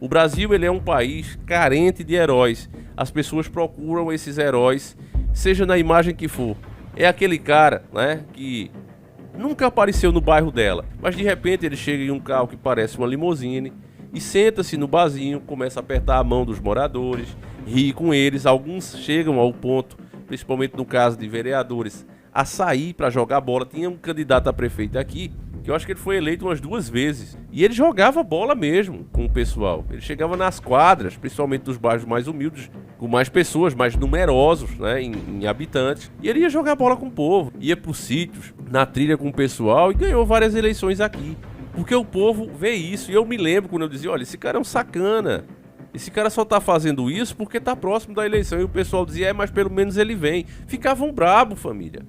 O Brasil, ele é um país carente de heróis. As pessoas procuram esses heróis, seja na imagem que for. É aquele cara, né, que nunca apareceu no bairro dela, mas de repente ele chega em um carro que parece uma limusine e senta-se no barzinho, começa a apertar a mão dos moradores, ri com eles. Alguns chegam ao ponto, principalmente no caso de vereadores, a sair para jogar bola. Tinha um candidato a prefeito aqui, que eu acho que ele foi eleito umas 2 vezes, e ele jogava bola mesmo com o pessoal. Ele chegava nas quadras, principalmente dos bairros mais humildes, com mais pessoas, mais numerosos, né, em habitantes, e ele ia jogar bola com o povo, ia para os sítios, na trilha com o pessoal, e ganhou várias eleições aqui, porque o povo vê isso. E eu me lembro quando eu dizia, olha, esse cara é um sacana, esse cara só tá fazendo isso porque tá próximo da eleição. E o pessoal dizia, mas pelo menos ele vem. Ficavam brabo, família.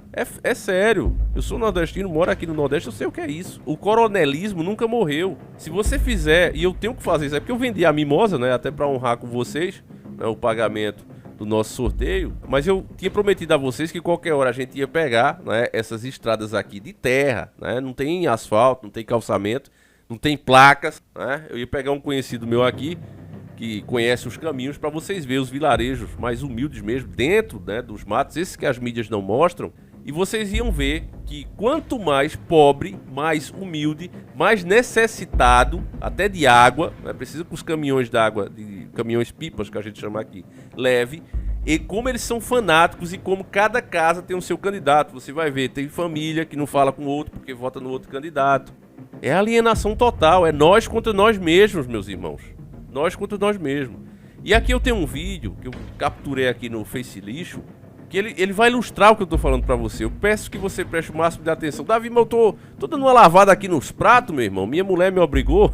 É sério. Eu sou nordestino, moro aqui no Nordeste, eu sei o que é isso. O coronelismo nunca morreu. Se você fizer, e eu tenho que fazer isso, é porque eu vendi a mimosa, né, até pra honrar com vocês, né, o pagamento do nosso sorteio. Mas eu tinha prometido a vocês que qualquer hora a gente ia pegar, né, essas estradas aqui de terra, né, não tem asfalto, não tem calçamento, não tem placas, né. Eu ia pegar um conhecido meu aqui, que conhece os caminhos, para vocês verem os vilarejos mais humildes mesmo, dentro, né, dos matos, esses que as mídias não mostram, e vocês iam ver que quanto mais pobre, mais humilde, mais necessitado, até de água, né, precisa que os caminhões d'água, de caminhões pipas que a gente chama aqui, leve, e como eles são fanáticos e como cada casa tem o seu candidato. Você vai ver, tem família que não fala com o outro porque vota no outro candidato. É alienação total, é nós contra nós mesmos, meus irmãos. Nós contra nós mesmos. E aqui eu tenho um vídeo que eu capturei aqui no Face Lixo, que ele vai ilustrar o que eu tô falando pra você. Eu peço que você preste o máximo de atenção. Davi, mas eu tô dando uma lavada aqui nos pratos, meu irmão. Minha mulher me obrigou.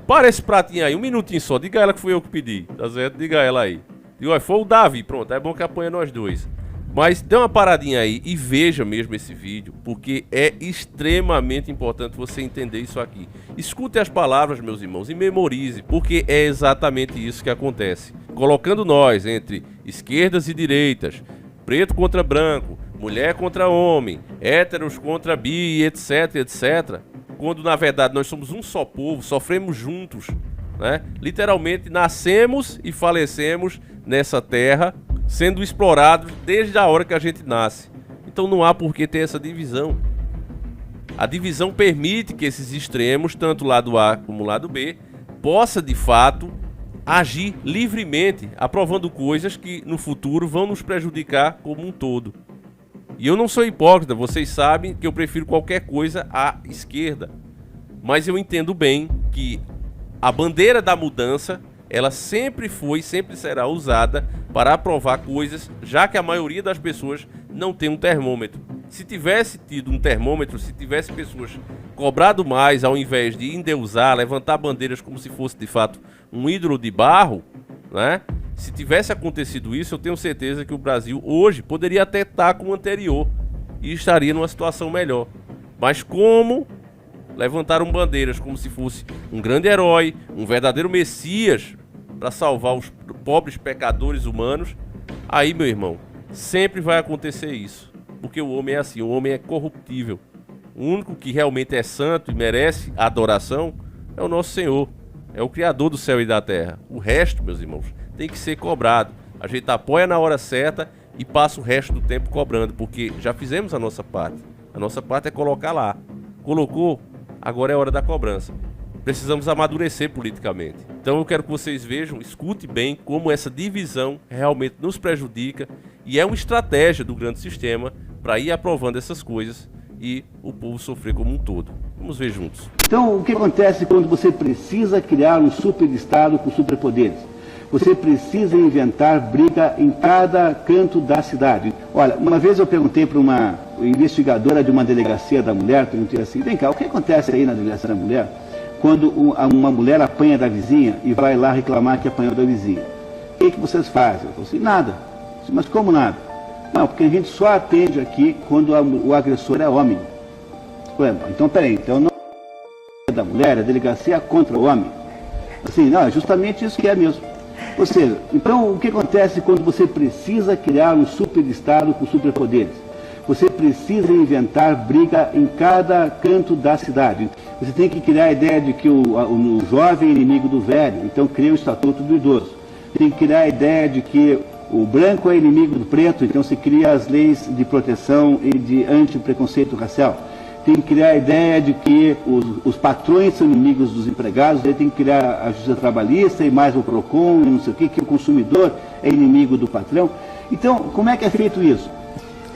Para esse pratinho aí, um minutinho só. Diga a ela que fui eu que pedi, tá certo? Diga a ela aí. Diga, olha, foi o Davi, pronto. É bom que apanha nós dois. Mas dê uma paradinha aí e veja mesmo esse vídeo, porque é extremamente importante você entender isso aqui. Escute as palavras, meus irmãos, e memorize, porque é exatamente isso que acontece. Colocando nós entre esquerdas e direitas, preto contra branco, mulher contra homem, héteros contra bi, etc, etc. Quando na verdade nós somos um só povo, sofremos juntos, né? Literalmente nascemos e falecemos nessa terra, sendo explorados desde a hora que a gente nasce. Então não há por que ter essa divisão. A divisão permite que esses extremos, tanto o lado A como o lado B, possa de fato agir livremente, aprovando coisas que no futuro vão nos prejudicar como um todo. E eu não sou hipócrita, vocês sabem que eu prefiro qualquer coisa à esquerda. Mas eu entendo bem que a bandeira da mudança, ela sempre foi e sempre será usada para aprovar coisas, já que a maioria das pessoas não tem um termômetro. Se tivesse tido um termômetro, se tivesse pessoas cobrado mais ao invés de endeusar, levantar bandeiras como se fosse de fato um ídolo de barro, né? Se tivesse acontecido isso, eu tenho certeza que o Brasil hoje poderia até estar com o anterior e estaria numa situação melhor. Mas como levantaram bandeiras como se fosse um grande herói, um verdadeiro messias para salvar os pobres pecadores humanos, aí, meu irmão, sempre vai acontecer isso. Porque o homem é assim, o homem é corruptível. O único que realmente é santo e merece a adoração é o nosso Senhor. É o Criador do céu e da terra. O resto, meus irmãos, tem que ser cobrado. A gente apoia na hora certa e passa o resto do tempo cobrando, porque já fizemos a nossa parte. A nossa parte é colocar lá. Colocou, agora é hora da cobrança. Precisamos amadurecer politicamente. Então eu quero que vocês vejam, escute bem como essa divisão realmente nos prejudica e é uma estratégia do grande sistema para ir aprovando essas coisas e o povo sofrer como um todo. Vamos ver juntos. Então, o que acontece quando você precisa criar um superestado com superpoderes? Você precisa inventar briga em cada canto da cidade. Olha, uma vez eu perguntei para uma investigadora de uma delegacia da mulher, perguntei assim, vem cá, o que acontece aí na delegacia da mulher quando uma mulher apanha da vizinha e vai lá reclamar que apanhou da vizinha? O que vocês fazem? Eu falei assim, nada. Eu disse, mas como nada? Não, porque a gente só atende aqui quando o agressor é homem. Falei, então peraí, então não é da mulher, a delegacia é contra o homem. Assim, não, é justamente isso que é mesmo. Ou seja, então o que acontece quando você precisa criar um superestado com superpoderes? Você precisa inventar briga em cada canto da cidade. Você tem que criar a ideia de que o jovem é inimigo do velho, então cria o Estatuto do Idoso. Tem que criar a ideia de que o branco é inimigo do preto, então se cria as leis de proteção e de anti-preconceito racial. Tem que criar a ideia de que os patrões são inimigos dos empregados, aí tem que criar a justiça trabalhista e mais o PROCON e não sei o que o consumidor é inimigo do patrão. Então, como é que é feito isso?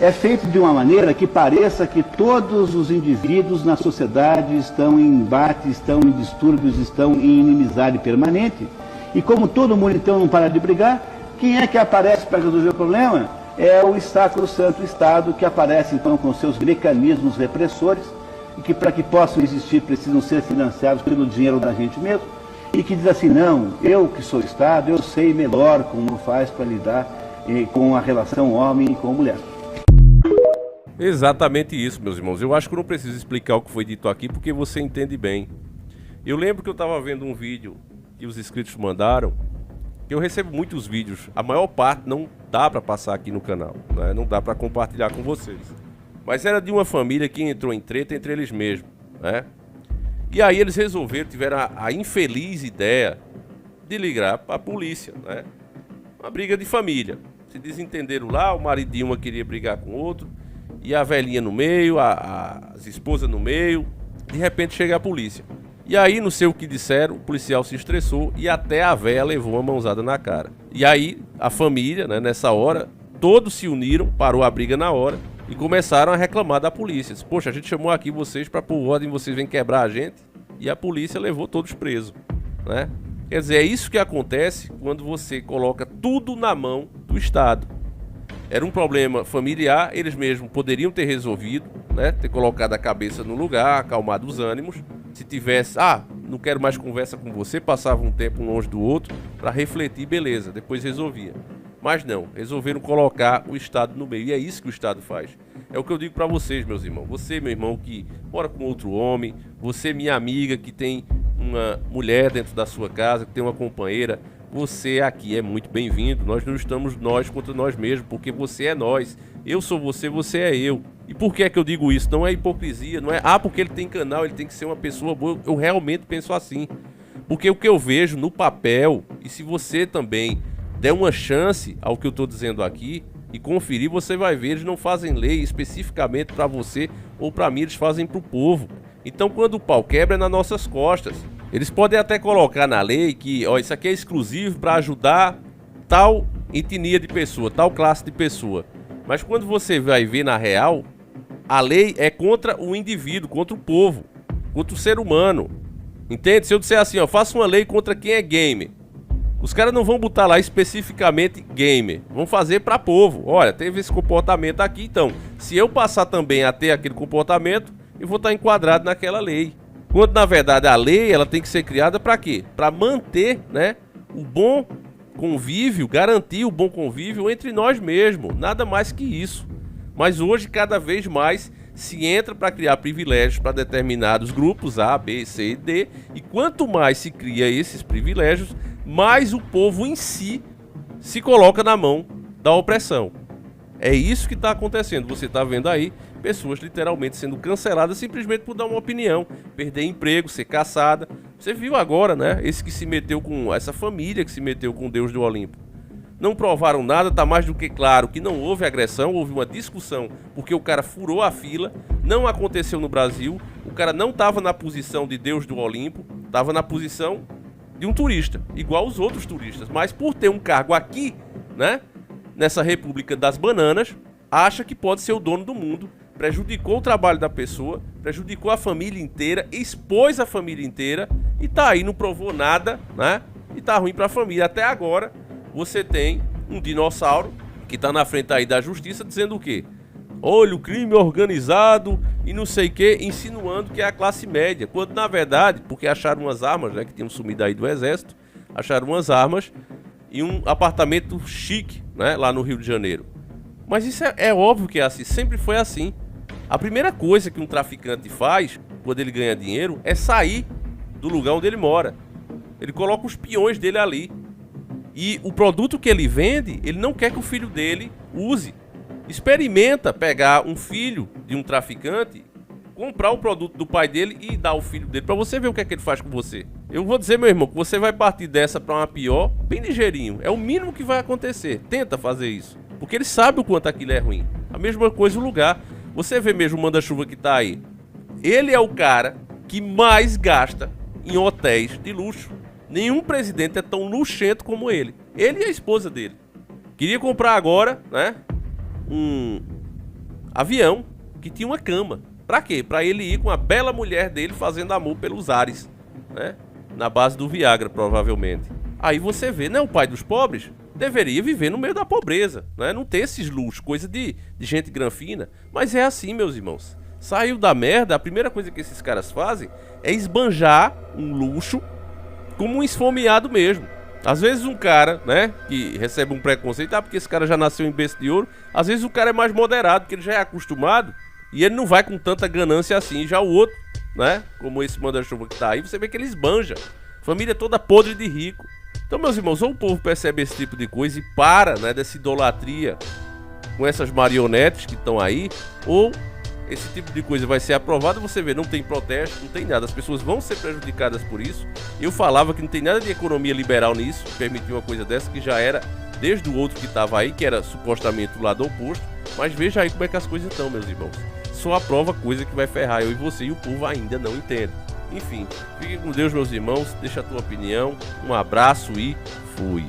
É feito de uma maneira que pareça que todos os indivíduos na sociedade estão em embate, estão em distúrbios, estão em inimizade permanente. E como todo mundo então não para de brigar, quem é que aparece para resolver o problema? É o sacrosanto Estado, que aparece então com seus mecanismos repressores, e que para que possam existir precisam ser financiados pelo dinheiro da gente mesmo, e que diz assim, não, eu que sou Estado, eu sei melhor como faz para lidar com a relação homem e com mulher. Exatamente isso, meus irmãos. Eu acho que eu não preciso explicar o que foi dito aqui, porque você entende bem. Eu lembro que eu estava vendo um vídeo que os inscritos mandaram. Eu recebo muitos vídeos, a maior parte não dá para passar aqui no canal, né? Não dá para compartilhar com vocês. Mas era de uma família que entrou em treta entre eles mesmos, né? E aí eles resolveram, tiveram a infeliz ideia de ligar para a polícia, né? Uma briga de família. Se desentenderam lá, o marido de uma queria brigar com o outro, e a velhinha no meio, as esposas no meio, de repente chega a polícia. E aí, não sei o que disseram, o policial se estressou e até a véia levou uma mãozada na cara. E aí, a família, né, nessa hora, todos se uniram, parou a briga na hora e começaram a reclamar da polícia. Disse, poxa, a gente chamou aqui vocês para pôr ordem, vocês vêm quebrar a gente. E a polícia levou todos presos, né? Quer dizer, é isso que acontece quando você coloca tudo na mão do Estado. Era um problema familiar, eles mesmos poderiam ter resolvido, né? Ter colocado a cabeça no lugar, acalmado os ânimos. Se tivesse, não quero mais conversa com você, passava um tempo um longe do outro para refletir, beleza, depois resolvia. Mas não, resolveram colocar o Estado no meio, e é isso que o Estado faz. É o que eu digo para vocês, meus irmãos. Você, meu irmão, que mora com outro homem, você, minha amiga, que tem uma mulher dentro da sua casa, que tem uma companheira, você aqui é muito bem-vindo. Nós não estamos nós contra nós mesmos, porque você é nós. Eu sou você, você é eu. E por que é que eu digo isso? Não é hipocrisia, não é, porque ele tem canal, ele tem que ser uma pessoa boa. Eu realmente penso assim. Porque o que eu vejo no papel, e se você também der uma chance ao que eu estou dizendo aqui e conferir, você vai ver, eles não fazem lei especificamente para você ou para mim, eles fazem para o povo. Então quando o pau quebra é nas nossas costas. Eles podem até colocar na lei que isso aqui é exclusivo para ajudar tal etnia de pessoa, tal classe de pessoa. Mas quando você vai ver na real, a lei é contra o indivíduo, contra o povo, contra o ser humano. Entende? Se eu disser assim, faça uma lei contra quem é gamer, os caras não vão botar lá especificamente gamer, vão fazer para povo. Olha, teve esse comportamento aqui, então se eu passar também a ter aquele comportamento, eu vou estar enquadrado naquela lei. Quando na verdade a lei ela tem que ser criada para quê? Para manter, né, o bom convívio, garantir o bom convívio entre nós mesmos, nada mais que isso. Mas hoje cada vez mais se entra para criar privilégios para determinados grupos A, B, C e D, e quanto mais se cria esses privilégios, mais o povo em si se coloca na mão da opressão. É isso que está acontecendo. Você está vendo aí pessoas literalmente sendo canceladas simplesmente por dar uma opinião, perder emprego, ser caçada. Você viu agora, né? Esse que se meteu com essa família que se meteu com o Deus do Olimpo. Não provaram nada, tá mais do que claro que não houve agressão, houve uma discussão porque o cara furou a fila, não aconteceu no Brasil, o cara não estava na posição de Deus do Olimpo, estava na posição de um turista, igual os outros turistas, mas por ter um cargo aqui, né, nessa República das Bananas, acha que pode ser o dono do mundo, prejudicou o trabalho da pessoa, prejudicou a família inteira, expôs a família inteira e tá aí, não provou nada, né, e tá ruim pra família. Até agora você tem um dinossauro que tá na frente aí da justiça dizendo o quê? Olha, o crime organizado e não sei o que, insinuando que é a classe média. Quando na verdade, porque acharam umas armas, né, que tinham sumido aí do exército, acharam umas armas e um apartamento chique, né, lá no Rio de Janeiro. Mas isso é óbvio que é assim, sempre foi assim. A primeira coisa que um traficante faz, quando ele ganha dinheiro, é sair do lugar onde ele mora. Ele coloca os peões dele ali. E o produto que ele vende, ele não quer que o filho dele use. Experimenta pegar um filho de um traficante, comprar o produto do pai dele e dar ao filho dele, pra você ver o que é que ele faz com você. Eu vou dizer, meu irmão, que você vai partir dessa pra uma pior, bem ligeirinho. É o mínimo que vai acontecer. Tenta fazer isso, porque ele sabe o quanto aquilo é ruim. A mesma coisa o lugar. Você vê mesmo o manda-chuva que tá aí. Ele é o cara que mais gasta em hotéis de luxo. Nenhum presidente é tão luxento como ele. Ele e a esposa dele. Queria comprar agora, né, um avião que tinha uma cama. Pra quê? Pra ele ir com a bela mulher dele fazendo amor pelos ares, né? Na base do Viagra, provavelmente. Aí você vê, né, o pai dos pobres deveria viver no meio da pobreza, né? Não ter esses luxos, coisa de gente granfina. Mas é assim, meus irmãos. Saiu da merda, a primeira coisa que esses caras fazem é esbanjar um luxo como um esfomeado mesmo. Às vezes um cara, né, que recebe um preconceito, porque esse cara já nasceu em berço de ouro. Às vezes o cara é mais moderado, porque ele já é acostumado e ele não vai com tanta ganância assim. Já o outro, né, como esse manda-chuva que tá aí, você vê que ele esbanja. Família toda podre de rico. Então, meus irmãos, ou o povo percebe esse tipo de coisa e para, né, dessa idolatria com essas marionetes que estão aí, ou esse tipo de coisa vai ser aprovado. Você vê, não tem protesto, não tem nada, as pessoas vão ser prejudicadas por isso. Eu falava que não tem nada de economia liberal nisso, permitir uma coisa dessa, que já era desde o outro que estava aí, que era supostamente o lado oposto. Mas veja aí como é que as coisas estão, meus irmãos. Só aprova coisa que vai ferrar eu e você, e o povo ainda não entende. Enfim, fique com Deus, meus irmãos, deixa a tua opinião, um abraço e fui.